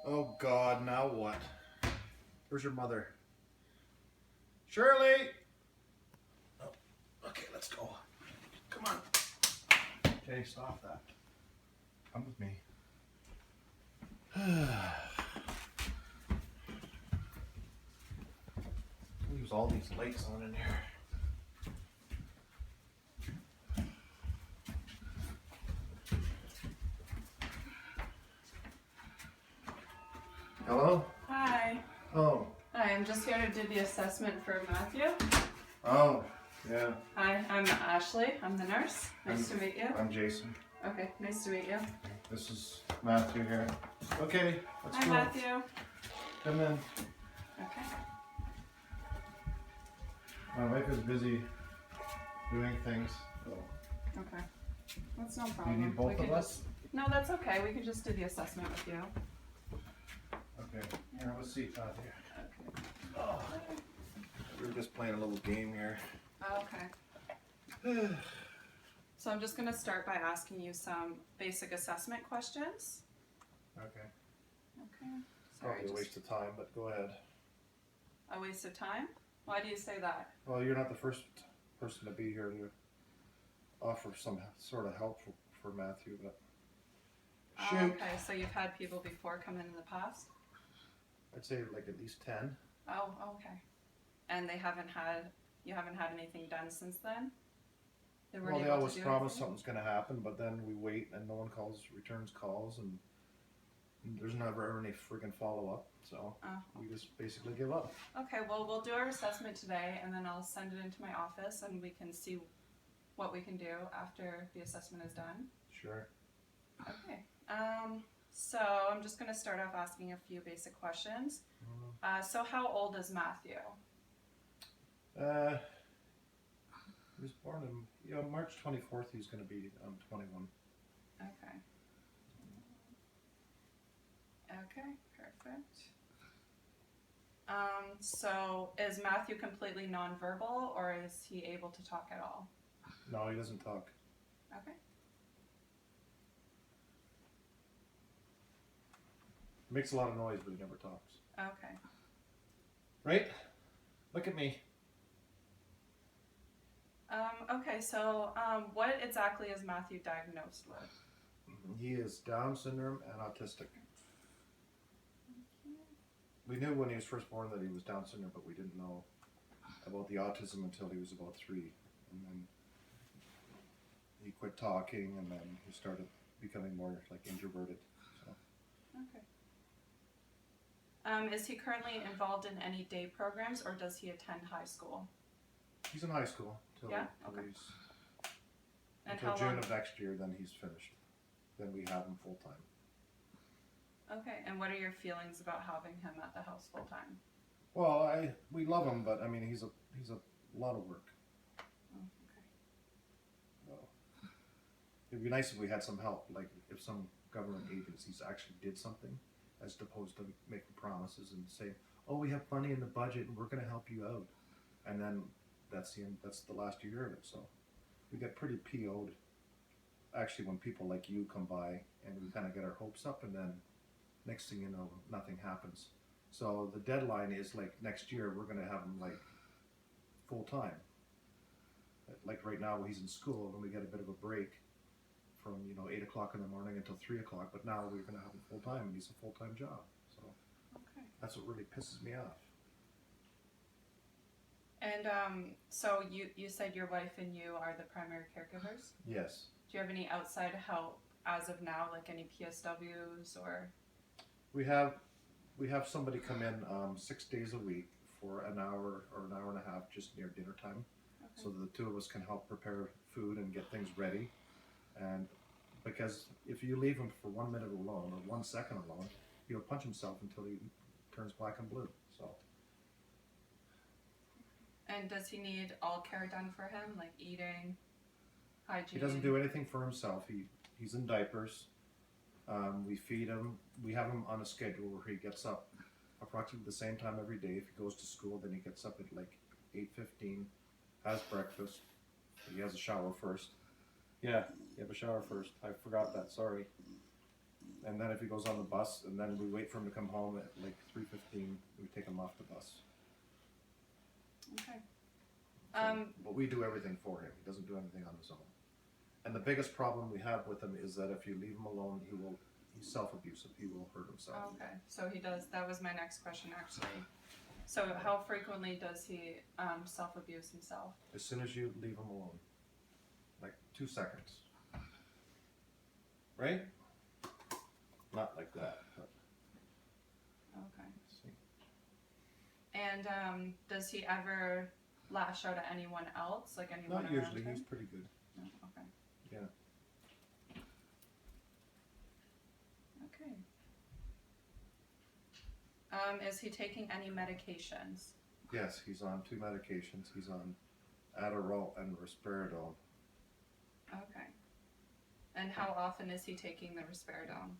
Oh God, now what? Where's your mother? Shirley! Oh, okay, let's go. Come on. Okay, stop that. Come with me. Leaves all these lights on in here. Hello? Hi. Oh. Hi, I'm just here to do the assessment for Matthew. Oh, yeah. Hi, I'm Ashley. I'm the nurse. Nice to meet you. I'm Jason. Okay, nice to meet you. This is Matthew here. Okay, let's Hi, go. Matthew. Come in. Okay. My wife is busy doing things. So. Okay. That's no Do problem. you need both of us? No, that's okay. We can just do the assessment with you. Okay. Here, have a seat, Matthew. Okay. Oh. We're just playing a little game here. Okay. So I'm just going to start by asking you some basic assessment questions. Okay. Okay. Probably a waste of time, but go ahead. A waste of time? Why do you say that? Well, you're not the first person to be here to offer some sort of help for Matthew, but shoot. Oh, okay, so you've had people before come in the past? I'd say like at least 10. Oh, okay. And you haven't had anything done since then? Well, they always promise something's going to happen, but then we wait and no one returns calls, and there's never any friggin' follow-up, so we just basically give up. Okay, well, we'll do our assessment today, and then I'll send it into my office, and we can see what we can do after the assessment is done. Sure. Okay. So I'm just going to start off asking a few basic questions. So how old is Matthew? He was born in March 24th. He's going to be 21. Okay. Okay, perfect. So is Matthew completely nonverbal, or is he able to talk at all? No, he doesn't talk. Okay. He makes a lot of noise, but he never talks. Okay. Right? Look at me. Okay, so what exactly is Matthew diagnosed with? He is Down syndrome and autistic. We knew when he was first born that he was Down syndrome, but we didn't know about the autism until he was about 3. And then he quit talking, and then he started becoming more like introverted. So. Okay. Is he currently involved in any day programs, or does he attend high school? He's in high school until June of next year. Then he's finished. Then we have him full time. Okay, and what are your feelings about having him at the house full time? Well, we love him, but I mean he's a lot of work. Oh, okay. Well, it'd be nice if we had some help, like if some government agencies actually did something, as opposed to making promises and saying, "Oh, we have money in the budget and we're going to help you out," and then that's the end. That's the last you hear of it. So we get pretty PO'd. Actually, when people like you come by and we kind of get our hopes up, and then next thing you know, nothing happens. So the deadline is like next year we're going to have him like full time. Like right now he's in school and we get a bit of a break from 8 o'clock in the morning until 3 o'clock. But now we're going to have him full time, and he's a full time job. So that's what really pisses me off. And so you said your wife and you are the primary caregivers? Yes. Do you have any outside help as of now, like any PSWs or? We have somebody come in 6 days a week for an hour or an hour and a half just near dinner time, so that the two of us can help prepare food and get things ready. And because if you leave him for 1 minute alone or 1 second alone, he'll punch himself until he turns black and blue. So. And does he need all care done for him, like eating, hygiene? He doesn't do anything for himself. He's in diapers. We feed him. We have him on a schedule where he gets up approximately the same time every day. If he goes to school, then he gets up at like 8:15, has breakfast. He has a shower first. Yeah, you have a shower first. I forgot that, sorry. And then if he goes on the bus, and then we wait for him to come home at like 3:15, we take him off the bus. Okay. But we do everything for him. He doesn't do anything on his own. And the biggest problem we have with him is that if you leave him alone, he's self-abusive. He will hurt himself. Okay, so he does, that was my next question actually. So how frequently does he self-abuse himself? As soon as you leave him alone. Like 2 seconds. Right? Not like that, but Okay. let's see. And does he ever lash out at anyone else, like anyone Not around usually, him? he's pretty good. No? Okay. Yeah. Okay. Is he taking any medications? Yes, he's on 2 medications. He's on Adderall and Risperidone. Okay. And how often is he taking the risperidone?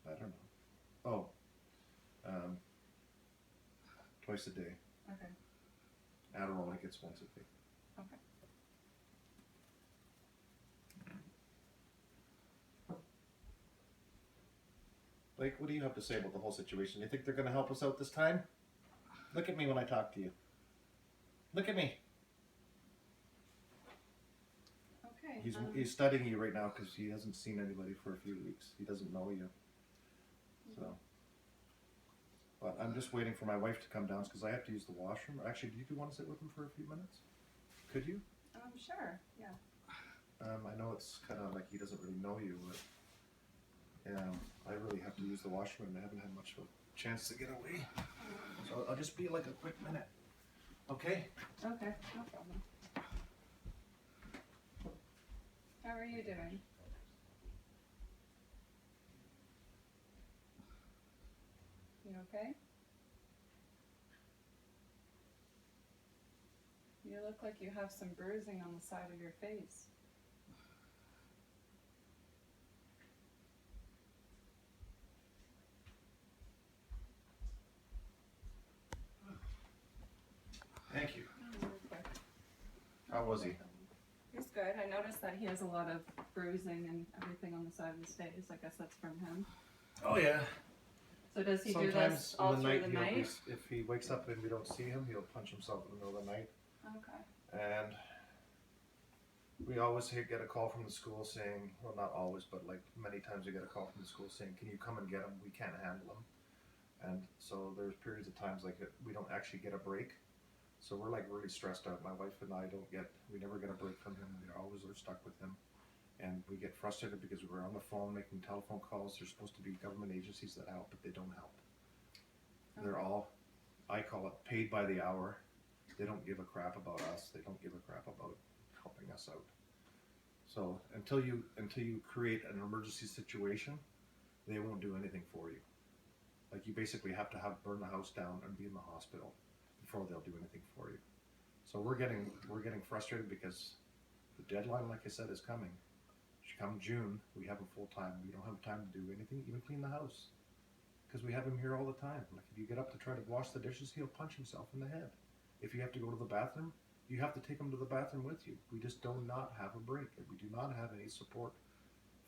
I don't know. Oh. Twice a day. Okay. Adderall he gets once a day. Okay. Blake, what do you have to say about the whole situation? You think they're going to help us out this time? Look at me when I talk to you. Look at me. Okay. He's studying you right now because he hasn't seen anybody for a few weeks. He doesn't know you. So, but I'm just waiting for my wife to come down because I have to use the washroom. Actually, do you want to sit with him for a few minutes? Could you? Sure. Yeah. I know it's kind of like he doesn't really know you, but yeah, I really have to use the washroom and I haven't had much of a chance to get away. So I'll just be like a quick minute. Okay? Okay. No problem. How are you doing? You okay? You look like you have some bruising on the side of your face. Thank you. Oh, okay. How was he? He's good. I noticed that he has a lot of bruising and everything on the side of his face. I guess that's from him. Oh yeah. So does he do this Sometimes all in the through night, the night? if he wakes up and we don't see him, he'll punch himself in the middle of the night. Okay. And we always get a call from the school saying, well, not always, but like many times we get a call from the school saying, can you come and get him? We can't handle him. And so there's periods of times like we don't actually get a break. So we're like really stressed out. My wife and I we never get a break from him. We always are stuck with him. And we get frustrated because we're on the phone making telephone calls. There's supposed to be government agencies that help, but they don't help. Okay. They're all, I call it paid by the hour. They don't give a crap about us. They don't give a crap about helping us out. So until you create an emergency situation, they won't do anything for you. Like you basically have to burn the house down and be in the hospital before they'll do anything for you. So we're getting frustrated because the deadline, like I said, is coming. Come June, we have him full time. We don't have time to do anything, even clean the house, because we have him here all the time. Like if you get up to try to wash the dishes, he'll punch himself in the head. If you have to go to the bathroom, you have to take him to the bathroom with you. We just do not have a break, and we do not have any support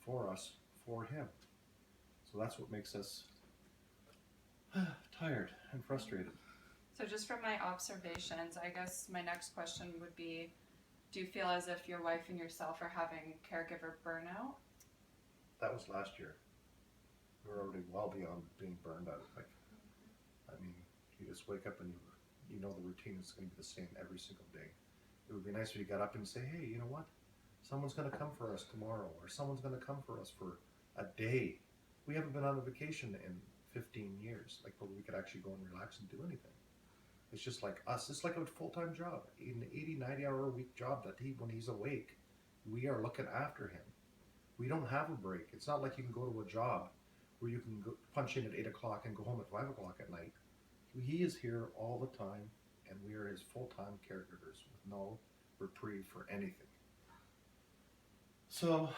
for him. So that's what makes us tired and frustrated. So just from my observations, I guess my next question would be, do you feel as if your wife and yourself are having caregiver burnout? That was last year. We were already well beyond being burned out. Like, I mean, you just wake up and you know the routine is going to be the same every single day. It would be nice if you got up and say, hey, you know what? Someone's going to come for us tomorrow, or someone's going to come for us for a day. We haven't been on a vacation in 15 years, like where we could actually go and relax and do anything. It's just like us. It's like a full-time job, an 80, 90-hour-a-week job that when he's awake, we are looking after him. We don't have a break. It's not like you can go to a job where you can go punch in at 8 o'clock and go home at 5 o'clock at night. He is here all the time, and we are his full-time caregivers with no reprieve for anything. So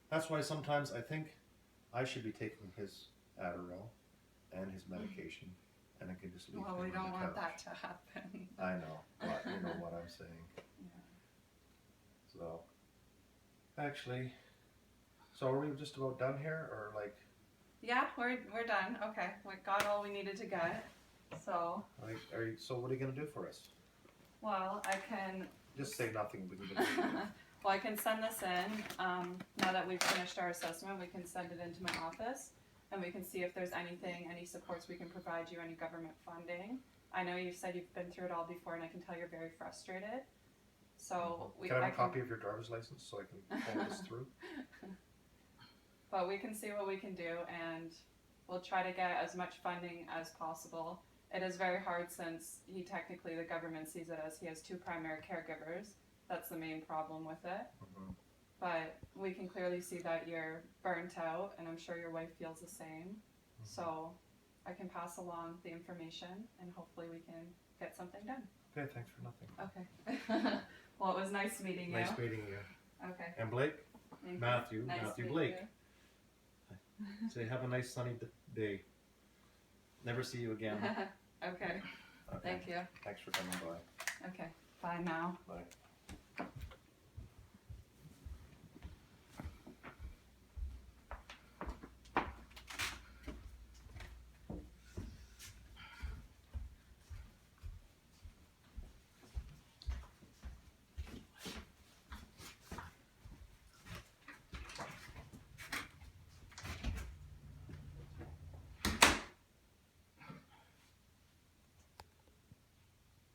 that's why sometimes I think I should be taking his Adderall and his medication, and I can just leave him Well, we on don't the want couch. that to happen. I know, but you know what I'm saying. Yeah. So, actually, So are we just about done here, or like, Yeah, we're done. Okay, we got all we needed to get. So, so what are you gonna do for us? well, I can. Just say nothing. We can Well, I can send this in. Now that we've finished our assessment, we can send it into my office, and we can see if there's any supports we can provide you, any government funding. I know you said you've been through it all before, and I can tell you're very frustrated. So Can I have a copy of your driver's license so I can follow this through? But we can see what we can do, and we'll try to get as much funding as possible. It is very hard since the government sees it as he has 2 primary caregivers. That's the main problem with it. Mm-hmm. But we can clearly see that you're burnt out, and I'm sure your wife feels the same. Mm-hmm. So I can pass along the information, and hopefully we can get something done. Okay, thanks for nothing. Okay. Well, it was nice meeting you. Nice meeting you. Okay. And Blake? Thank Matthew. you. Nice Matthew meeting Blake. you. Say, have a nice sunny day. Never see you again. Okay. Okay. Thank you. Thanks for coming by. Okay. Bye now. Bye.